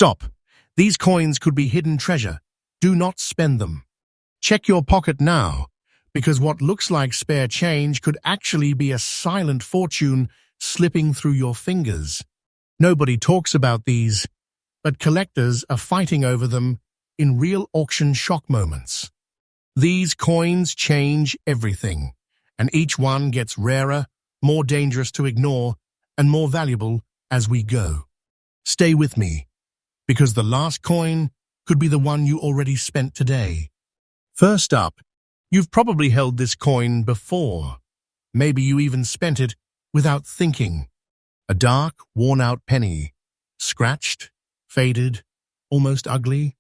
Stop. These coins could be hidden treasure. Do not spend them. Check your pocket now, because what looks like spare change could actually be a silent fortune slipping through your fingers. Nobody talks about these, but collectors are fighting over them in real auction shock moments. These coins change everything, and each one gets rarer, more dangerous to ignore, and more valuable as we go. Stay with me, because the last coin could be the one you already spent today. First up, you've probably held this coin before. Maybe you even spent it without thinking. A dark, worn-out penny, scratched, faded, almost ugly.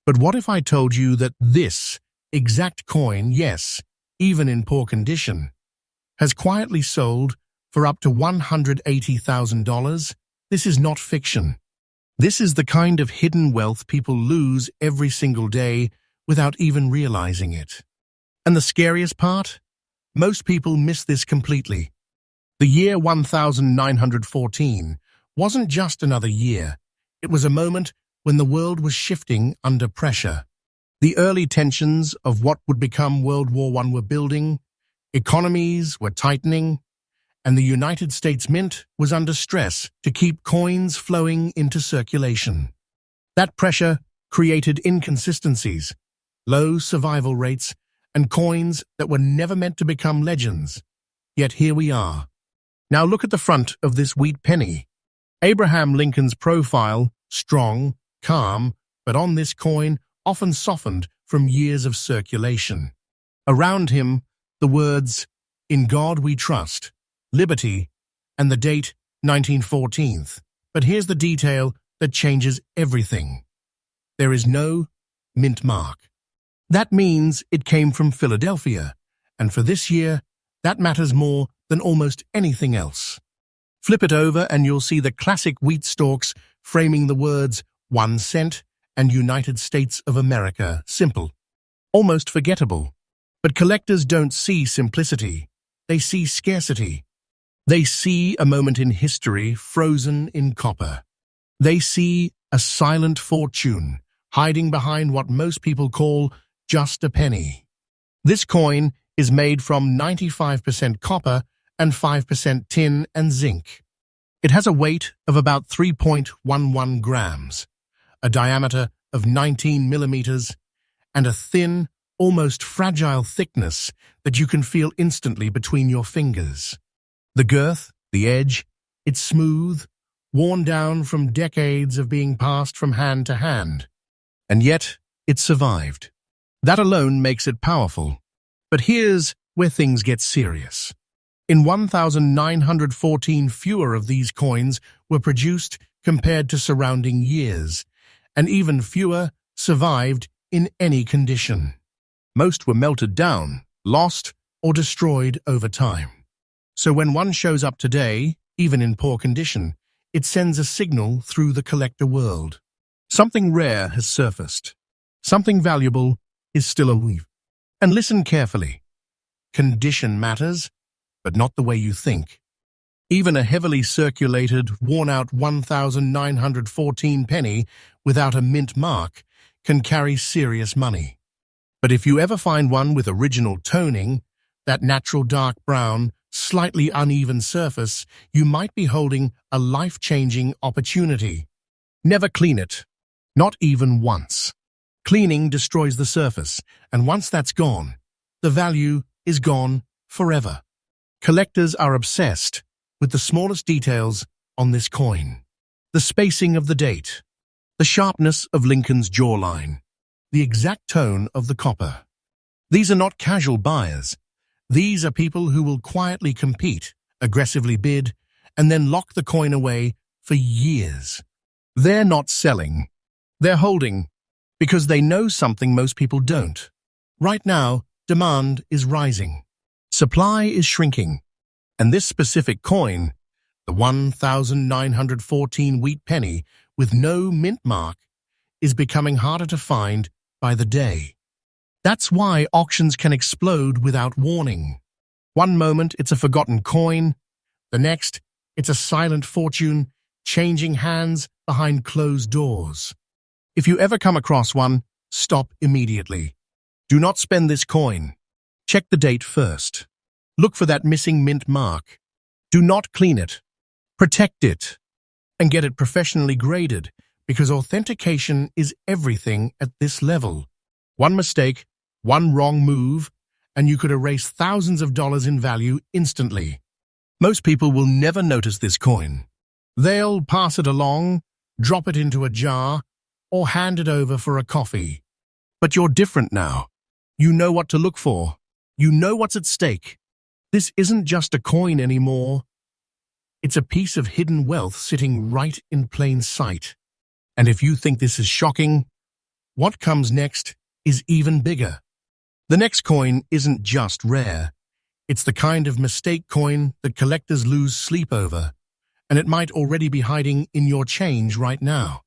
But what if I told you that this exact coin, yes, even in poor condition, has quietly sold for up to $180,000? This is not fiction. This is the kind of hidden wealth people lose every single day without even realizing it. And the scariest part? Most people miss this completely. The year 1914 wasn't just another year. It was a moment when the world was shifting under pressure. The early tensions of what would become World War I were building, economies were tightening, and the United States Mint was under stress to keep coins flowing into circulation. That pressure created inconsistencies, low survival rates, and coins that were never meant to become legends. Yet here we are. Now look at the front of this wheat penny. Abraham Lincoln's profile, strong, calm, but on this coin, often softened from years of circulation. Around him, the words, "In God we trust," "Liberty," and the date, 1914. But here's the detail that changes everything. There is no mint mark. That means it came from Philadelphia, and for this year, that matters more than almost anything else. Flip it over and you'll see the classic wheat stalks framing the words 1 cent and United States of America. Simple, almost forgettable. But collectors don't see simplicity. They see scarcity. They see a moment in history frozen in copper. They see a silent fortune hiding behind what most people call just a penny. This coin is made from 95% copper and 5% tin and zinc. It has a weight of about 3.11 grams, a diameter of 19 millimeters, and a thin, almost fragile thickness that you can feel instantly between your fingers. The girth, the edge, it's smooth, worn down from decades of being passed from hand to hand. And yet, it survived. That alone makes it powerful. But here's where things get serious. In 1914, fewer of these coins were produced compared to surrounding years, and even fewer survived in any condition. Most were melted down, lost, or destroyed over time. So when one shows up today, even in poor condition, it sends a signal through the collector world. Something rare has surfaced. Something valuable is still alive. And listen carefully. Condition matters, but not the way you think. Even a heavily circulated, worn-out 1914 penny without a mint mark can carry serious money. But if you ever find one with original toning, that natural dark brown, slightly uneven surface, you might be holding a life-changing opportunity. Never clean it, not even once. Cleaning destroys the surface, and once that's gone, the value is gone forever. Collectors are obsessed with the smallest details on this coin. The spacing of the date, the sharpness of Lincoln's jawline, the exact tone of the copper. These are not casual buyers. These are people who will quietly compete, aggressively bid, and then lock the coin away for years. They're not selling. They're holding, because they know something most people don't. Right now, demand is rising. Supply is shrinking. And this specific coin, the 1914 wheat penny with no mint mark, is becoming harder to find by the day. That's why auctions can explode without warning. One moment it's a forgotten coin, the next it's a silent fortune changing hands behind closed doors. If you ever come across one, stop immediately. Do not spend this coin. Check the date first. Look for that missing mint mark. Do not clean it. Protect it. And get it professionally graded, because authentication is everything at this level. One mistake, one wrong move, and you could erase thousands of dollars in value instantly. Most people will never notice this coin. They'll pass it along, drop it into a jar, or hand it over for a coffee. But you're different now. You know what to look for. You know what's at stake. This isn't just a coin anymore. It's a piece of hidden wealth sitting right in plain sight. And if you think this is shocking, what comes next is even bigger. The next coin isn't just rare. It's the kind of mistake coin that collectors lose sleep over, and it might already be hiding in your change right now.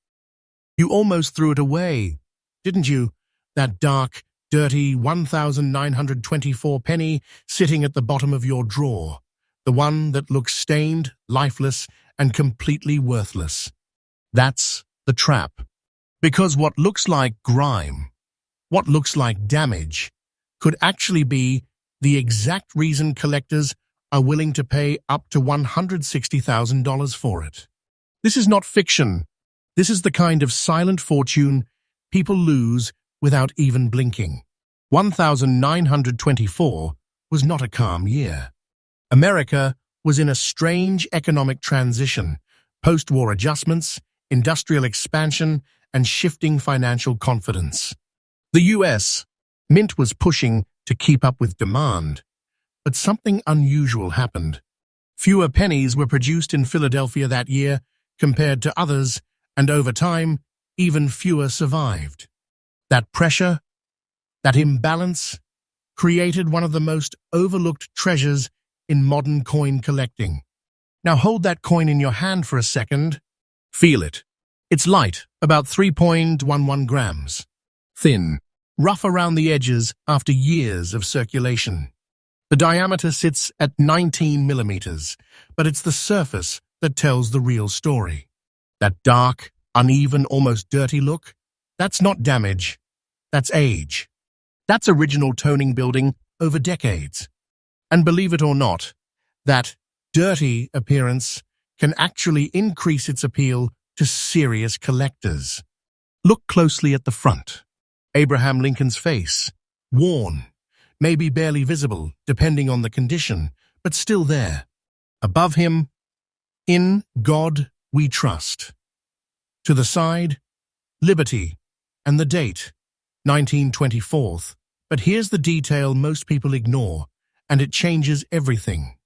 You almost threw it away, didn't you? That dark, dirty 1,924 penny sitting at the bottom of your drawer. The one that looks stained, lifeless, and completely worthless. That's the trap. Because what looks like grime, what looks like damage, could actually be the exact reason collectors are willing to pay up to $160,000 for it. This is not fiction. This is the kind of silent fortune people lose without even blinking. 1924 was not a calm year. America was in a strange economic transition, post-war adjustments, industrial expansion, and shifting financial confidence. The U.S. Mint was pushing to keep up with demand, but something unusual happened. Fewer pennies were produced in Philadelphia that year compared to others, and over time, even fewer survived. That pressure, that imbalance, created one of the most overlooked treasures in modern coin collecting. Now hold that coin in your hand for a second. Feel it. It's light, about 3.11 grams. Thin, rough around the edges after years of circulation. The diameter sits at 19 millimeters, but it's the surface that tells the real story. That dark, uneven, almost dirty look, that's not damage, that's age. That's original toning building over decades. And believe it or not, that dirty appearance can actually increase its appeal to serious collectors. Look closely at the front. Abraham Lincoln's face, worn, maybe barely visible, depending on the condition, but still there. Above him, "In God We Trust." To the side, Liberty, and the date, 1924. But here's the detail most people ignore, and it changes everything.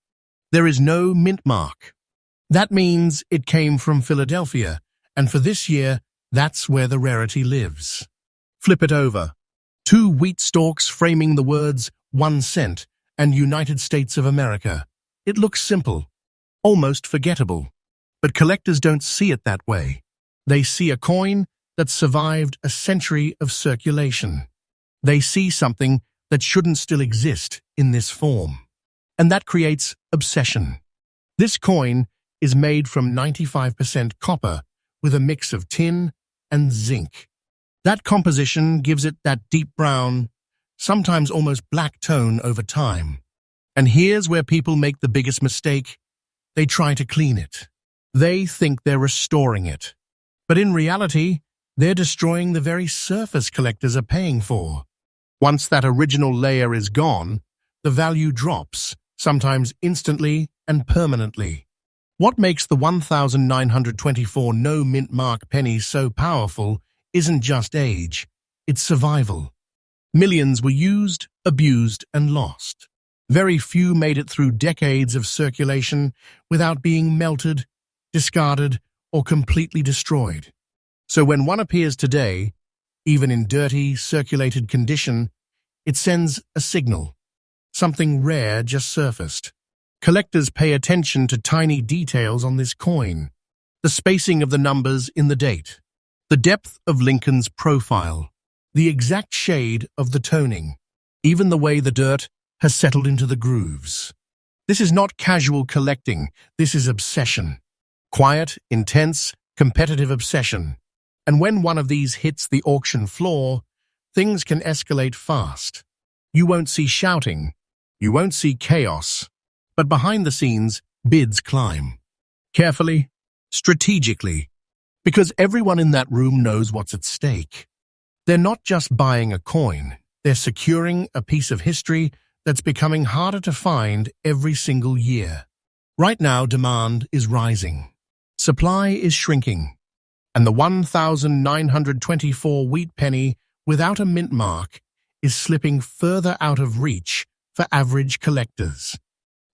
There is no mint mark. That means it came from Philadelphia, and for this year, that's where the rarity lives. Flip it over. 2 wheat stalks framing the words 1 cent and United States of America. It looks simple, almost forgettable. But collectors don't see it that way. They see a coin that survived a century of circulation. They see something that shouldn't still exist in this form. And that creates obsession. This coin is made from 95% copper with a mix of tin and zinc. That composition gives it that deep brown, sometimes almost black tone over time. And here's where people make the biggest mistake. They try to clean it. They think they're restoring it. But in reality, they're destroying the very surface collectors are paying for. Once that original layer is gone, the value drops, sometimes instantly and permanently. What makes the 1924 no mint mark penny so powerful isn't just age, it's survival. Millions were used, abused, and lost. Very few made it through decades of circulation without being melted, discarded, or completely destroyed. So when one appears today, even in dirty, circulated condition, it sends a signal. Something rare just surfaced. Collectors pay attention to tiny details on this coin. The spacing of the numbers in the date. The depth of Lincoln's profile. The exact shade of the toning. Even the way the dirt has settled into the grooves. This is not casual collecting. This is obsession. Quiet, intense, competitive obsession. And when one of these hits the auction floor, things can escalate fast. You won't see shouting. You won't see chaos. But behind the scenes, bids climb. Carefully, strategically, because everyone in that room knows what's at stake. They're not just buying a coin. They're securing a piece of history that's becoming harder to find every single year. Right now, demand is rising. Supply is shrinking. And the 1,924 wheat penny without a mint mark is slipping further out of reach for average collectors.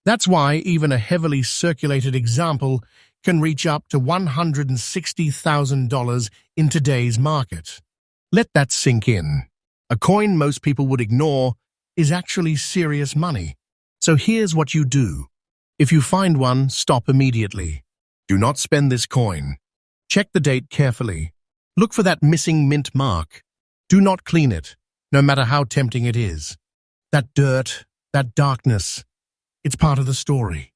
That's why even a heavily circulated example can reach up to $160,000 in today's market. Let that sink in. A coin most people would ignore is actually serious money. So here's what you do. If you find one, stop immediately. Do not spend this coin. Check the date carefully. Look for that missing mint mark. Do not clean it, no matter how tempting it is. That dirt, that darkness, it's part of the story.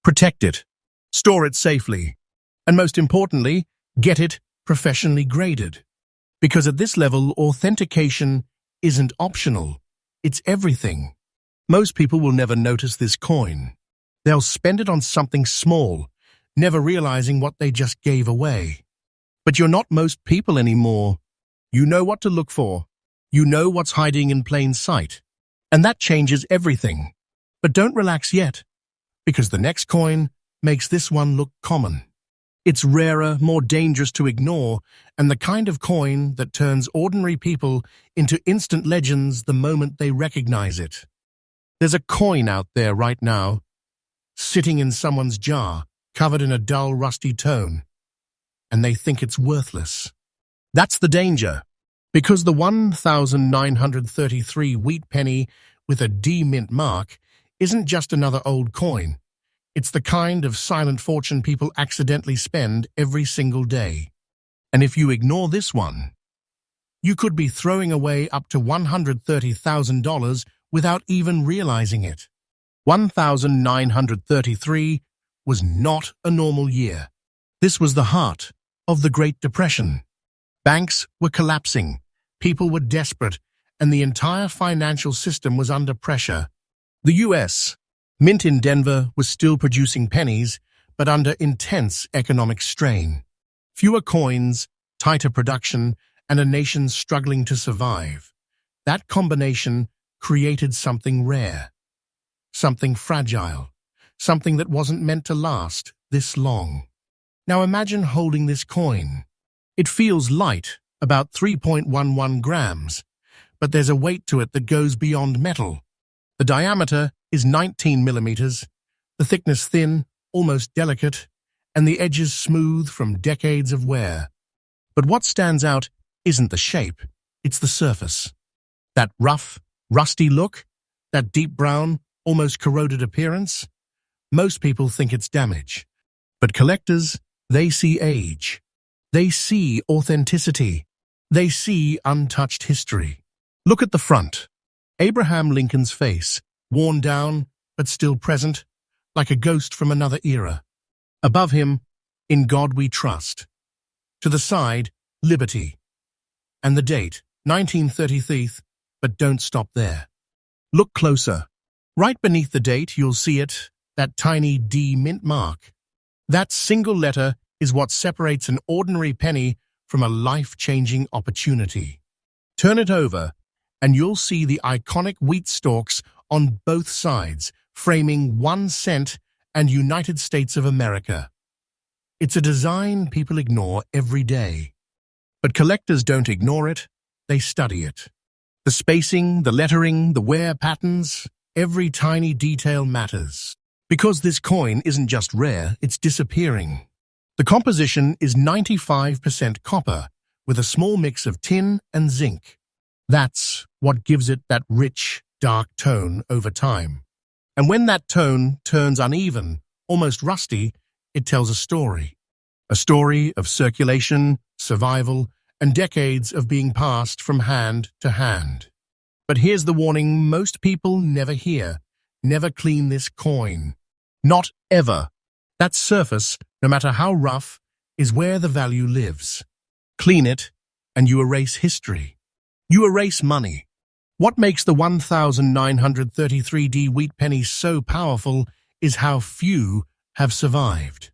Protect it. Store it safely. And most importantly, get it professionally graded. Because at this level, authentication isn't optional. It's everything. Most people will never notice this coin. They'll spend it on something small, never realizing what they just gave away. But you're not most people anymore. You know what to look for. You know what's hiding in plain sight. And that changes everything. But don't relax yet, because the next coin makes this one look common. It's rarer, more dangerous to ignore, and the kind of coin that turns ordinary people into instant legends the moment they recognize it. There's a coin out there right now, sitting in someone's jar, covered in a dull, rusty tone, and they think it's worthless. That's the danger, because the 1,933 wheat penny with a D mint mark isn't just another old coin. It's the kind of silent fortune people accidentally spend every single day. And if you ignore this one, you could be throwing away up to $130,000 without even realizing it. 1,933 was not a normal year. This was the heart of the Great Depression. Banks were collapsing, people were desperate, and the entire financial system was under pressure. The U.S. Mint in Denver was still producing pennies, but under intense economic strain. Fewer coins, tighter production, and a nation struggling to survive. That combination created something rare, something fragile, something that wasn't meant to last this long. Now imagine holding this coin. It feels light, about 3.11 grams, but there's a weight to it that goes beyond metal. The diameter is 19 millimeters, the thickness thin, almost delicate, and the edges smooth from decades of wear. But what stands out isn't the shape, it's the surface. That rough, rusty look, that deep brown, almost corroded appearance. Most people think it's damage. But collectors, they see age. They see authenticity. They see untouched history. Look at the front. Abraham Lincoln's face, worn down but still present, like a ghost from another era. Above him, "In God We Trust." To the side, "Liberty." And the date, 1933, but don't stop there. Look closer. Right beneath the date, you'll see it, that tiny D mint mark. That single letter is what separates an ordinary penny from a life-changing opportunity. Turn it over, and you'll see the iconic wheat stalks on both sides, framing 1 cent and United States of America. It's a design people ignore every day. But collectors don't ignore it, they study it. The spacing, the lettering, the wear patterns, every tiny detail matters. Because this coin isn't just rare, it's disappearing. The composition is 95% copper, with a small mix of tin and zinc. That's what gives it that rich, dark tone over time. And when that tone turns uneven, almost rusty, it tells a story. A story of circulation, survival, and decades of being passed from hand to hand. But here's the warning most people never hear. Never clean this coin. Not ever. That surface, no matter how rough, is where the value lives. Clean it, and you erase history. You erase money. What makes the 1933D wheat penny so powerful is how few have survived.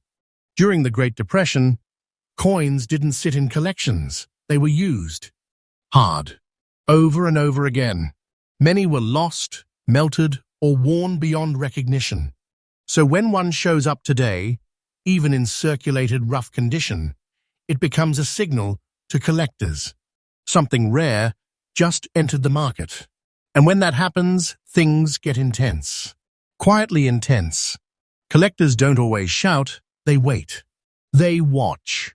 During the Great Depression, coins didn't sit in collections. They were used. Hard. Over and over again. Many were lost, melted, or worn beyond recognition. So when one shows up today, even in circulated rough condition, it becomes a signal to collectors. Something rare just entered the market. And when that happens, things get intense. Quietly intense. Collectors don't always shout, they wait. They watch.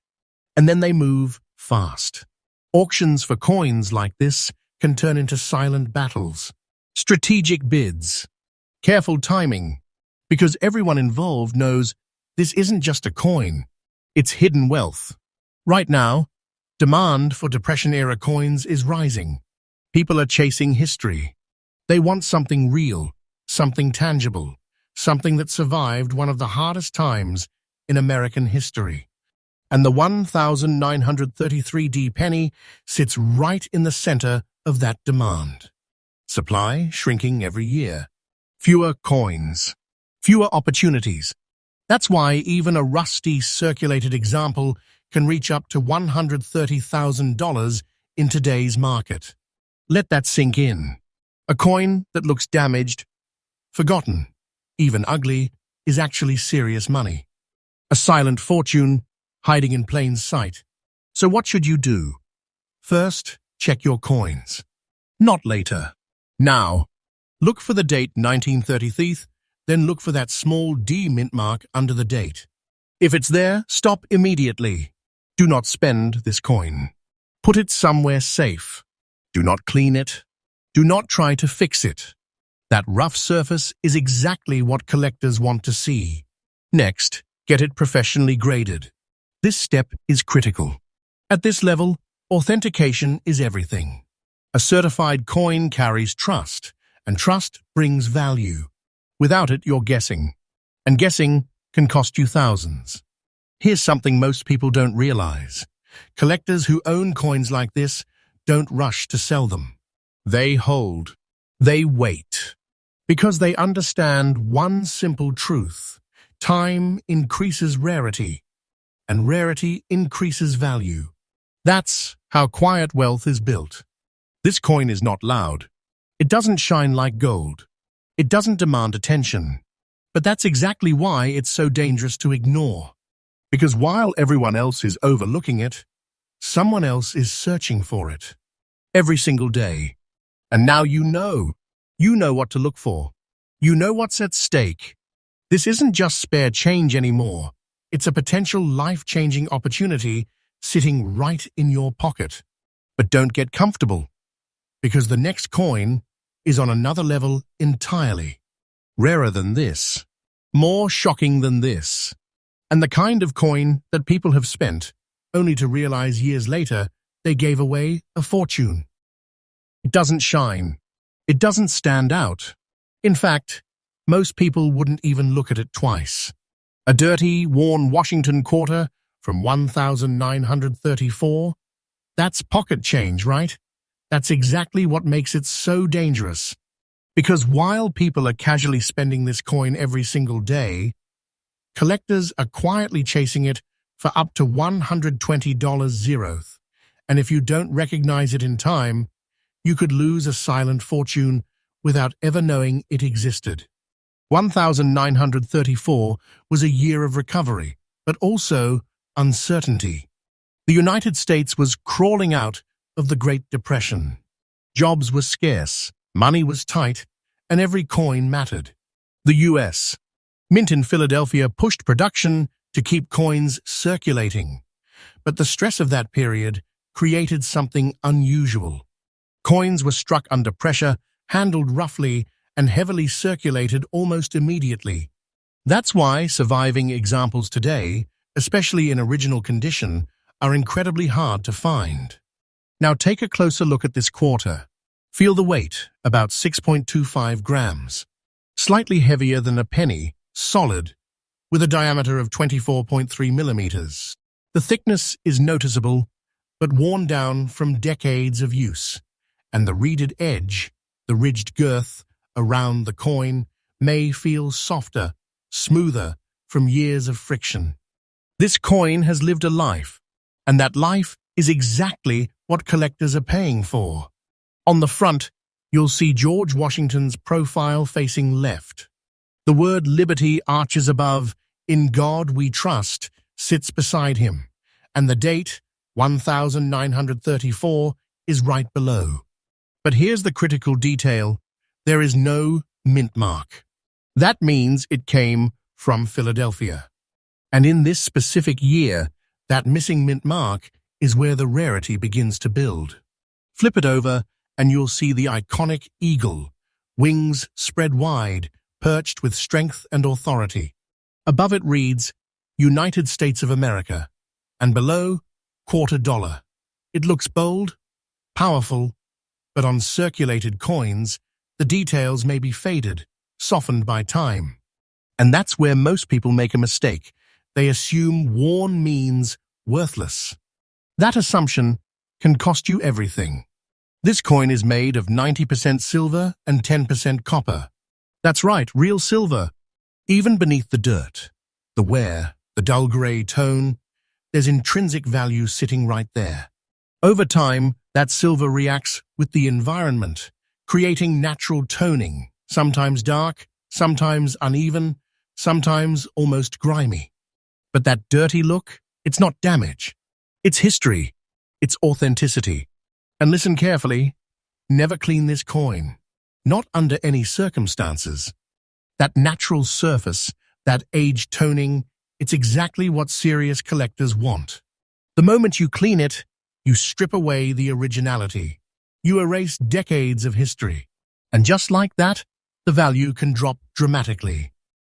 And then they move fast. Auctions for coins like this can turn into silent battles. Strategic bids. Careful timing. Because everyone involved knows this isn't just a coin, it's hidden wealth. Right now, demand for Depression-era coins is rising. People are chasing history. They want something real, something tangible, something that survived one of the hardest times in American history. And the 1933D penny sits right in the center of that demand. Supply shrinking every year. Fewer coins. Fewer opportunities. That's why even a rusty circulated example can reach up to $130,000 in today's market. Let that sink in. A coin that looks damaged, forgotten, even ugly, is actually serious money. A silent fortune hiding in plain sight. So what should you do? First, check your coins. Not later. Now. Look for the date 1933, then look for that small D mint mark under the date. If it's there, stop immediately. Do not spend this coin. Put it somewhere safe. Do not clean it. Do not try to fix it. That rough surface is exactly what collectors want to see. Next, get it professionally graded. This step is critical. At this level, authentication is everything. A certified coin carries trust, and trust brings value. Without it, you're guessing. And guessing can cost you thousands. Here's something most people don't realize. Collectors who own coins like this don't rush to sell them. They hold. They wait. Because they understand one simple truth. Time increases rarity, and rarity increases value. That's how quiet wealth is built. This coin is not loud. It doesn't shine like gold. It doesn't demand attention. But that's exactly why it's so dangerous to ignore. Because while everyone else is overlooking it, someone else is searching for it. Every single day. And now you know. You know what to look for. You know what's at stake. This isn't just spare change anymore. It's a potential life-changing opportunity sitting right in your pocket. But don't get comfortable. Because the next coin is on another level entirely. Rarer than this. More shocking than this. And the kind of coin that people have spent, only to realize years later they gave away a fortune. It doesn't shine. It doesn't stand out. In fact, most people wouldn't even look at it twice. A dirty, worn Washington quarter from 1934? That's pocket change, right? That's exactly what makes it so dangerous. Because while people are casually spending this coin every single day, collectors are quietly chasing it for up to $120 zeroth. And if you don't recognize it in time, you could lose a silent fortune without ever knowing it existed. 1934 was a year of recovery, but also uncertainty. The United States was crawling out of the Great Depression. Jobs were scarce, money was tight, and every coin mattered. The U.S. Mint in Philadelphia pushed production to keep coins circulating. But the stress of that period created something unusual. Coins were struck under pressure, handled roughly, and heavily circulated almost immediately. That's why surviving examples today, especially in original condition, are incredibly hard to find. Now take a closer look at this quarter. Feel the weight, about 6.25 grams. Slightly heavier than a penny, solid. with a diameter of 24.3 millimeters. The thickness is noticeable, but worn down from decades of use, and the reeded edge, the ridged girth around the coin, may feel softer, smoother from years of friction. This coin has lived a life, and that life is exactly what collectors are paying for. On the front, you'll see George Washington's profile facing left. The word Liberty arches above, "In God We Trust," sits beside him, and the date, 1934, is right below. But here's the critical detail: there is no mint mark. That means it came from Philadelphia. And in this specific year, that missing mint mark is where the rarity begins to build. Flip it over, and you'll see the iconic eagle, wings spread wide, perched with strength and authority. Above it reads, "United States of America," and below, $quarter. It looks bold, powerful, but on circulated coins, the details may be faded, softened by time. And that's where most people make a mistake. They assume worn means worthless. That assumption can cost you everything. This coin is made of 90% silver and 10% copper. That's right, real silver. Even beneath the dirt, the wear, the dull gray tone, there's intrinsic value sitting right there. Over time, that silver reacts with the environment, creating natural toning, sometimes dark, sometimes uneven, sometimes almost grimy. But that dirty look, it's not damage. It's history. It's authenticity. And listen carefully, never clean this coin. Not under any circumstances. That natural surface, that age toning, it's exactly what serious collectors want. The moment you clean it, you strip away the originality. You erase decades of history. And just like that, the value can drop dramatically.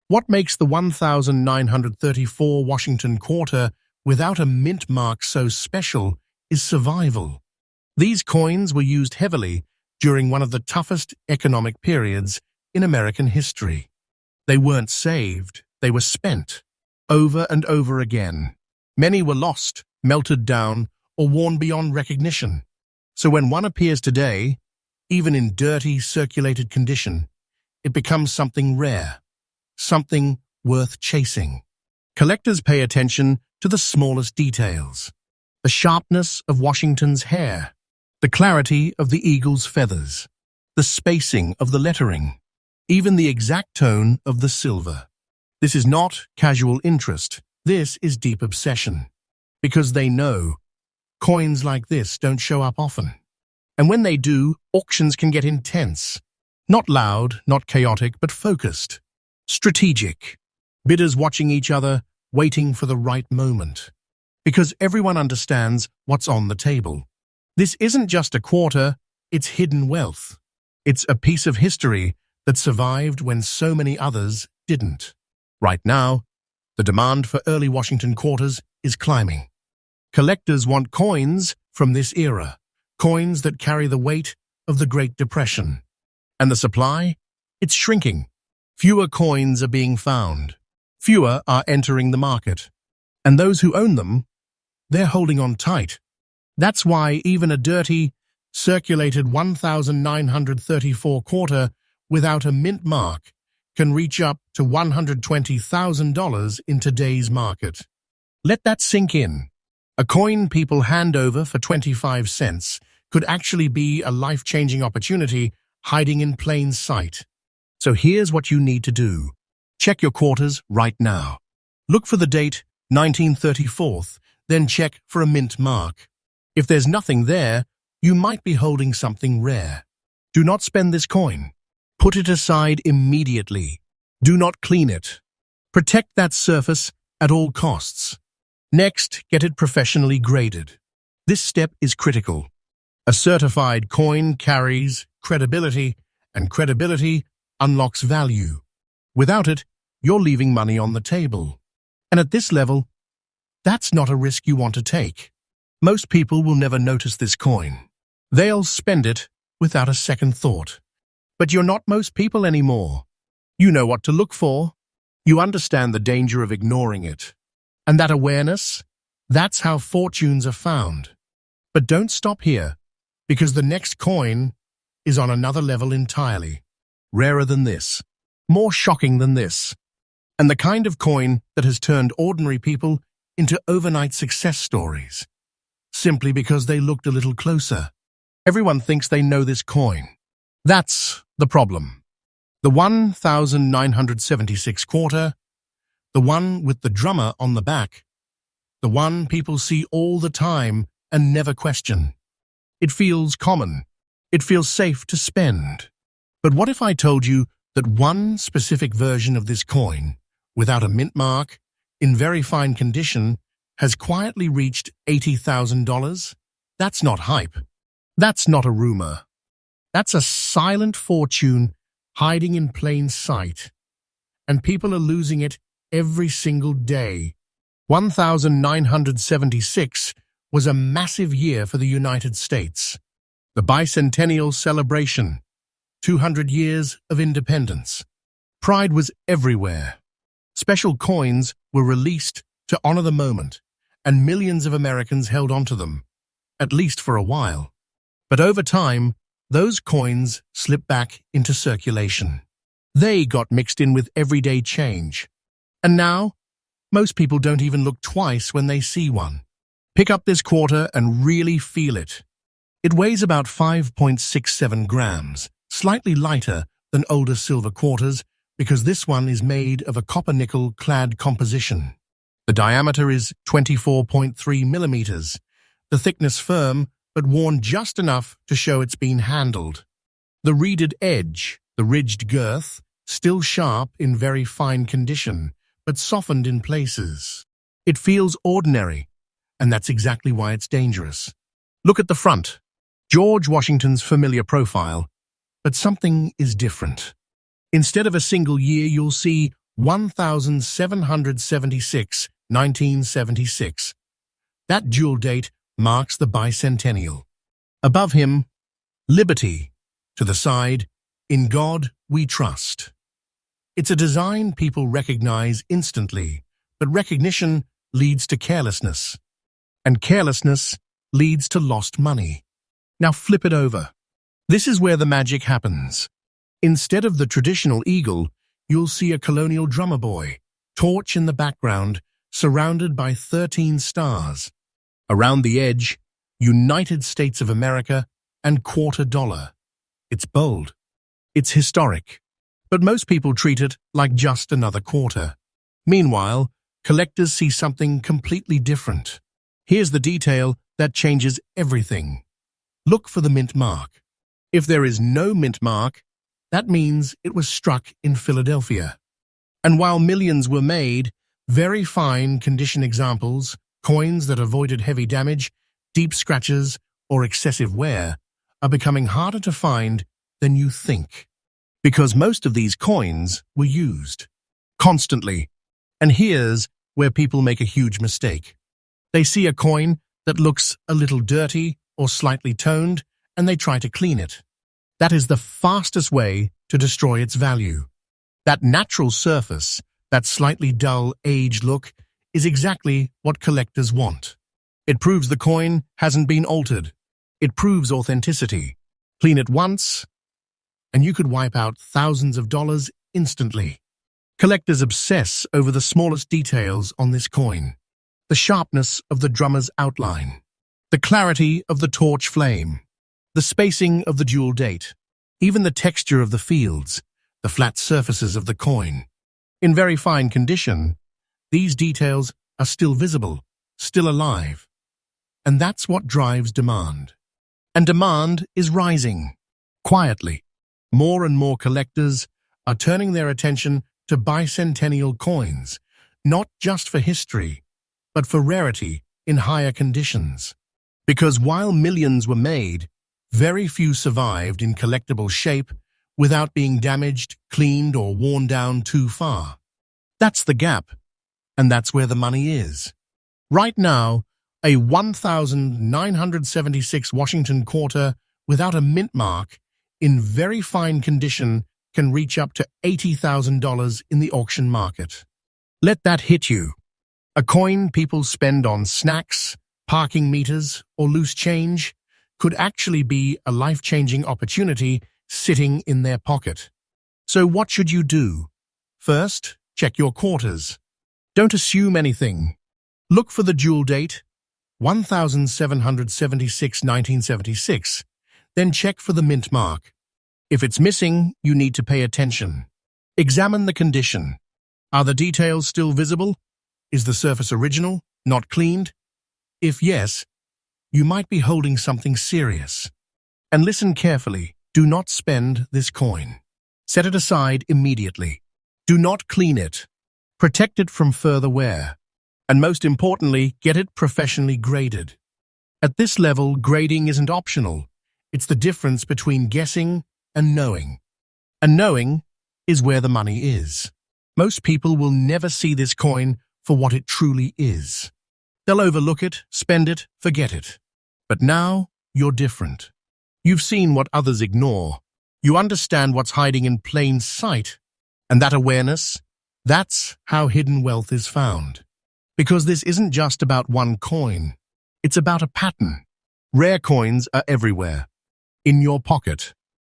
What makes the 1934 Washington quarter without a mint mark so special is survival. These coins were used heavily during one of the toughest economic periods in American history. They weren't saved, they were spent, over and over again. Many were lost, melted down, or worn beyond recognition. So when one appears today, even in dirty, circulated condition, it becomes something rare, something worth chasing. Collectors pay attention to the smallest details. The sharpness of Washington's hair, the clarity of the eagle's feathers, the spacing of the lettering, even the exact tone of the silver. This is not casual interest. This is deep obsession. Because they know coins like this don't show up often. And when they do, auctions can get intense. Not loud, not chaotic, but focused. Strategic. Bidders watching each other, waiting for the right moment. Because everyone understands what's on the table. This isn't just a quarter, it's hidden wealth. It's a piece of history that survived when so many others didn't. Right now, the demand for early Washington quarters is climbing. Collectors want coins from this era, coins that carry the weight of the Great Depression. And the supply? It's shrinking. Fewer coins are being found. Fewer are entering the market. And those who own them, they're holding on tight. That's why even a dirty, circulated 1934 quarter without a mint mark can reach up to $120,000 in today's market. Let that sink in. A coin people hand over for 25 cents could actually be a life-changing opportunity hiding in plain sight. So here's what you need to do. Check your quarters right now. Look for the date 1934, then check for a mint mark. If there's nothing there, you might be holding something rare. Do not spend this coin. Put it aside immediately. Do not clean it. Protect that surface at all costs. Next, get it professionally graded. This step is critical. A certified coin carries credibility, and credibility unlocks value. Without it, you're leaving money on the table. And at this level, that's not a risk you want to take. Most people will never notice this coin. They'll spend it without a second thought. But you're not most people anymore. You know what to look for. You understand the danger of ignoring it. And that awareness, that's how fortunes are found. But don't stop here, because the next coin is on another level entirely. Rarer than this, more shocking than this, and the kind of coin that has turned ordinary people into overnight success stories, simply because they looked a little closer. Everyone thinks they know this coin. That's the problem. The 1976 quarter, the one with the drummer on the back, the one people see all the time and never question. It feels common. It feels safe to spend. But what if I told you that one specific version of this coin, without a mint mark, in very fine condition, has quietly reached $80,000? That's not hype. That's not a rumor. That's a silent fortune hiding in plain sight. And people are losing it every single day. 1976 was a massive year for the United States. The bicentennial celebration, 200 years of independence. Pride was everywhere. Special coins were released to honor the moment, and millions of Americans held onto them, at least for a while. But over time, those coins slipped back into circulation. They got mixed in with everyday change. And now, most people don't even look twice when they see one. Pick up this quarter and really feel it. It weighs about 5.67 grams, slightly lighter than older silver quarters because this one is made of a copper-nickel clad composition. The diameter is 24.3 millimeters, the thickness firm but worn just enough to show it's been handled. The reeded edge, the ridged girth, still sharp in very fine condition, but softened in places. It feels ordinary, and that's exactly why it's dangerous. Look at the front. George Washington's familiar profile, but something is different. Instead of a single year, you'll see 1776, 1976. That dual date marks the bicentennial. Above him, Liberty. To the side, In God We Trust. It's a design people recognize instantly, but recognition leads to carelessness, and carelessness leads to lost money. Now flip it over. This is where the magic happens. Instead of the traditional eagle, you'll see a colonial drummer boy, torch in the background, surrounded by 13 stars. Around the edge, United States of America and quarter dollar. It's bold. It's historic. But most people treat it like just another quarter. Meanwhile, collectors see something completely different. Here's the detail that changes everything. Look for the mint mark. If there is no mint mark, that means it was struck in Philadelphia. And while millions were made, very fine condition examples, coins that avoided heavy damage, deep scratches, or excessive wear, are becoming harder to find than you think. Because most of these coins were used constantly. And here's where people make a huge mistake. They see a coin that looks a little dirty or slightly toned, and they try to clean it. That is the fastest way to destroy its value. That natural surface, that slightly dull, aged look, is exactly what collectors want. It proves the coin hasn't been altered. It proves authenticity. Clean it once, and you could wipe out thousands of dollars instantly. Collectors obsess over the smallest details on this coin. The sharpness of the drummer's outline, the clarity of the torch flame, the spacing of the dual date, even the texture of the fields, the flat surfaces of the coin. In very fine condition, these details are still visible, still alive. And that's what drives demand. And demand is rising, quietly. More and more collectors are turning their attention to bicentennial coins, not just for history, but for rarity in higher conditions. Because while millions were made, very few survived in collectible shape without being damaged, cleaned, or worn down too far. That's the gap, and that's where the money is. Right now, a 1976 Washington quarter without a mint mark in very fine condition can reach up to $80,000 in the auction market. Let that hit you. A coin people spend on snacks, parking meters, or loose change could actually be a life-changing opportunity sitting in their pocket. So what should you do? First, check your quarters. Don't assume anything. Look for the jewel date, 1776-1976. Then check for the mint mark. If it's missing, you need to pay attention. Examine the condition. Are the details still visible? Is the surface original, not cleaned? If yes, you might be holding something serious. And listen carefully. Do not spend this coin. Set it aside immediately. Do not clean it. Protect it from further wear. And most importantly, get it professionally graded. At this level, grading isn't optional. It's the difference between guessing and knowing. And knowing is where the money is. Most people will never see this coin for what it truly is. They'll overlook it, spend it, forget it. But now, you're different. You've seen what others ignore. You understand what's hiding in plain sight. And that awareness, that's how hidden wealth is found. Because this isn't just about one coin. It's about a pattern. Rare coins are everywhere. In your pocket,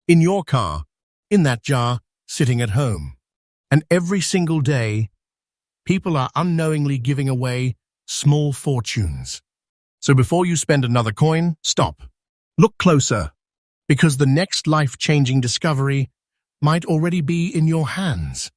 in your car, in that jar, sitting at home. And every single day, people are unknowingly giving away small fortunes. So before you spend another coin, stop. Look closer, because the next life-changing discovery might already be in your hands.